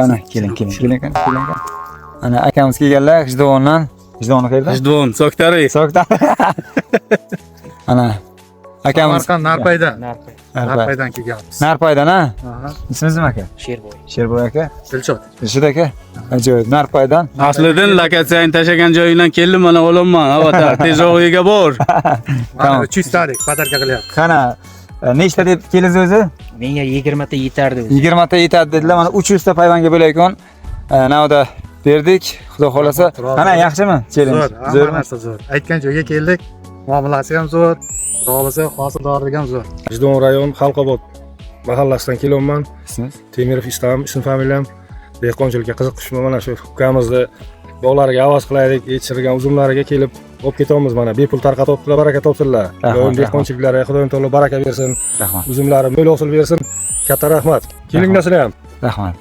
Ana keling. Ana akamiz kelganlar G'ijduvondan. G'ijduvon qayerda? G'ijduvon, Soktari. Sokda. Ana akamiz Samarqand Narpaydan kelganmiz. Narpaydan, ha? Ismingiz nima aka? Sherboy aka. Dilshod. Dilshod aka. Ajoyib, Narpaydan. Aslidan lokatsiyani tashagan joyingdan keldim, mana olaman. Avatar, tezroq uyga bor. Tamam. 300 talik podarka qilyapti. Qana, nechta deb keldingiz o'zi? Menga 20 ta yetardi o'zi. 20 ta yetadi dedilar. Mana 300 ta payvonga bo'layotgan. Navda berdik. Xudo xolasa. Qana, yaxshimi? Keling. Zo'r, narsa zo'r. Aytgan joyga keldik. Muomalasi ham zo'r. Xudo hosildorligi ham zo'r. G'ijduvon rayon Xalqobod mahallasidan kelyapman. Ismingiz? Temirov Islam, ism familiyam. Dehqonchilikka qiziqishman, mana shu ukamizni bog'lariga havas qilaylik, yetishtirgan uzumlariga kelib olib ketamiz. Mana bepul tarqatibdilar, baraka topsinlar. Doim dehqonchiliklariga Xudoyim taolo baraka bersin. Rahmat. Uzumlari mo'l hosil bersin. Katta rahmat. Kelinglar sizlar ham. Rahmat.